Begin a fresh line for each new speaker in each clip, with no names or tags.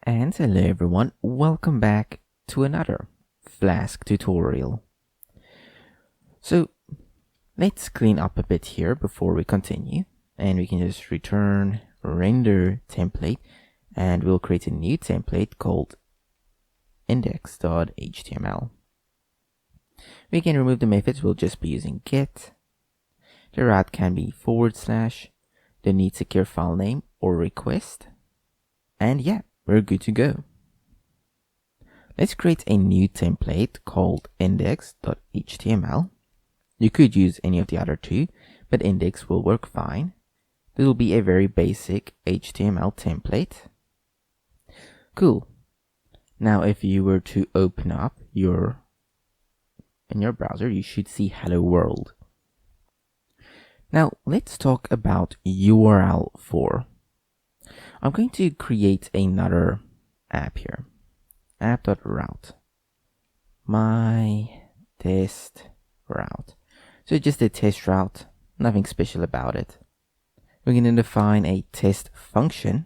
And hello everyone, welcome back to another Flask tutorial. So let's clean up a bit here before we continue, and we can just return render template, and we'll create a new template called index.html. We can remove the methods, we'll just be using get. The route can be / the need secure file name or request, and yeah, we're good to go. Let's create a new template called index.html. You could use any of the other two, but index will work fine. This will be a very basic HTML template. Cool. Now if you were to open up in your browser, you should see hello world. Now let's talk about URL for. I'm going to create another app here. App.route. My test route. So just a test route, nothing special about it. We're going to define a test function,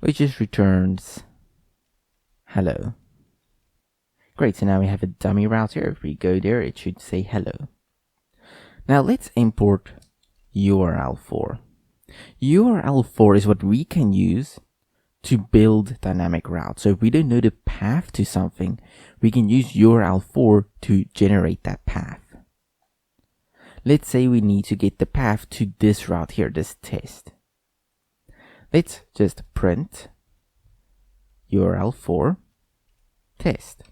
which just returns hello. Great, so now we have a dummy route here. If we go there, it should say hello. Now let's import URL for. URL for is what we can use to build dynamic routes. So if we don't know the path to something, we can use URL for to generate that path. Let's say we need to get the path to this route here, this test. Let's just print URL for test.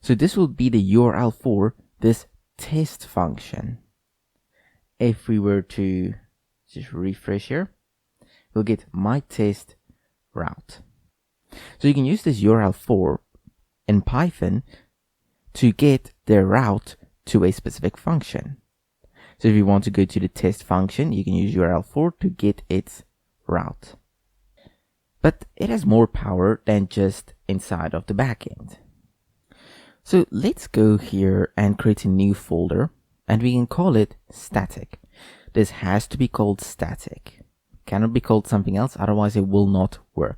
So this will be the URL for this test function. If we were to just refresh here, we'll get my test route. So you can use this URL for in Python to get the route to a specific function. So if you want to go to the test function, you can use URL for to get its route. But it has more power than just inside of the backend. So let's go here and create a new folder, and we can call it static. This has to be called static. Cannot be called something else, otherwise it will not work.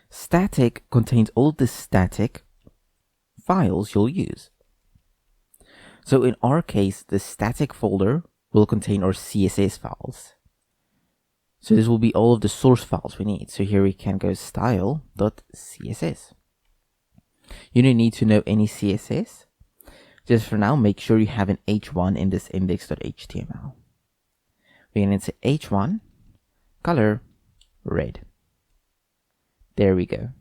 Static contains all the static files you'll use. So in our case, the static folder will contain our CSS files. So this will be all of the source files we need. So here we can go style.css. You don't need to know any CSS. Just for now, make sure you have an h1 in this index.html. We're going to say h1 color red. There we go.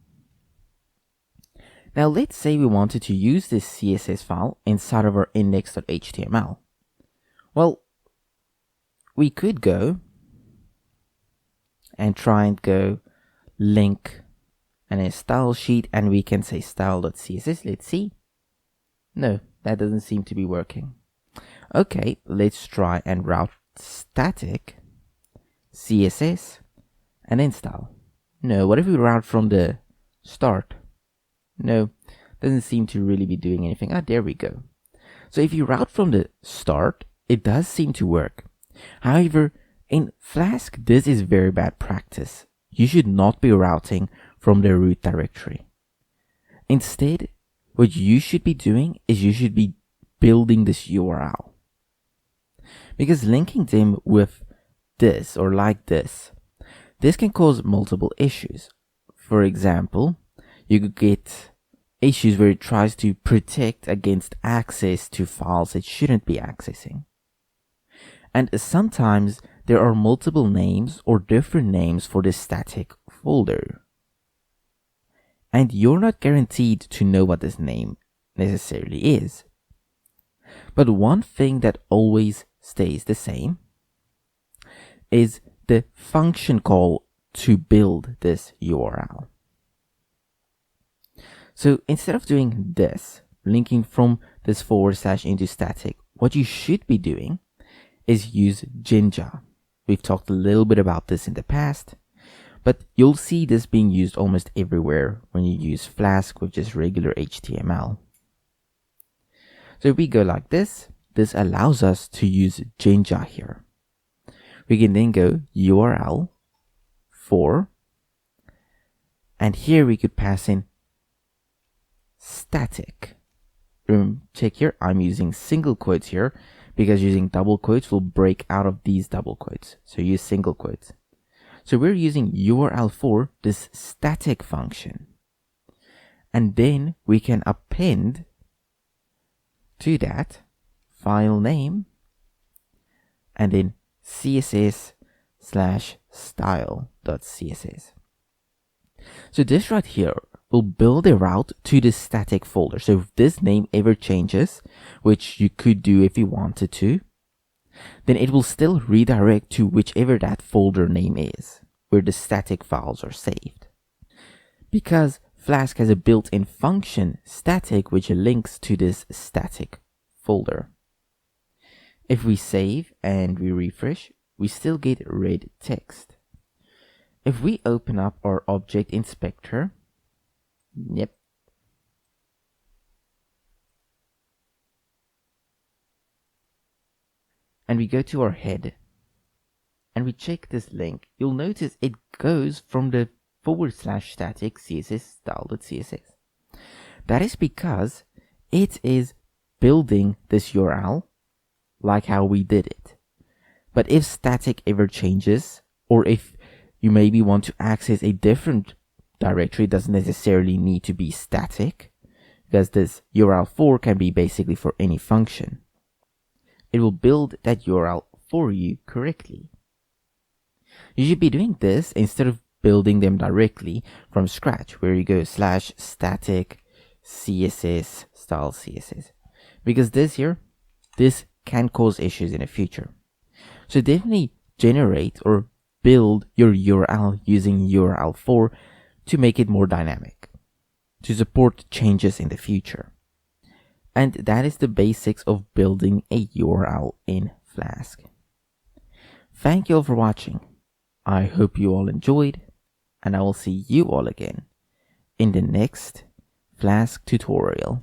Now let's say we wanted to use this CSS file inside of our index.html. Well, we could go and try and go link and a style sheet, and we can say style.css. Let's see. No, that doesn't seem to be working. Okay, let's try and route static CSS and then style. No, what if we route from the start? No, doesn't seem to really be doing anything. Ah, there we go. So if you route from the start, it does seem to work. However, in Flask, this is very bad practice. You should not be routing from the root directory. Instead, what you should be doing is you should be building this URL. Because linking them with this or like this can cause multiple issues. For example, you could get issues where it tries to protect against access to files it shouldn't be accessing. And sometimes there are multiple names or different names for this static folder. And you're not guaranteed to know what this name necessarily is. But one thing that always stays the same is the function call to build this URL. So instead of doing this, linking from this / into static, what you should be doing is use Jinja. We've talked a little bit about this in the past, but you'll see this being used almost everywhere when you use Flask with just regular HTML. So if we go like this allows us to use Jinja here. We can then go URL for And here we could pass in static. Check here, I'm using single quotes here because using double quotes will break out of these double quotes. So use single quotes. So we're using URL for this static function. And then we can append to that file name and then css/style.css. So this right here will build a route to this static folder. So if this name ever changes, which you could do if you wanted to, then it will still redirect to whichever that folder name is, where the static files are saved. Because Flask has a built-in function static which links to this static folder. If we save and we refresh, we still get red text. If we open up our object inspector, and we go to our head and we check this link, you'll notice it goes from the /static css style.css. That is because it is building this URL like how we did it. But if static ever changes, or if you maybe want to access a different directory, it doesn't necessarily need to be static, because this URL for can be basically for any function. It will build that URL for you correctly. You should be doing this instead of building them directly from scratch, where you go /static css style css, because this can cause issues in the future. So definitely generate or build your URL using URL for to make it more dynamic, to support changes in the future. And that is the basics of building a URL in Flask. Thank you all for watching. I hope you all enjoyed, and I will see you all again in the next Flask tutorial.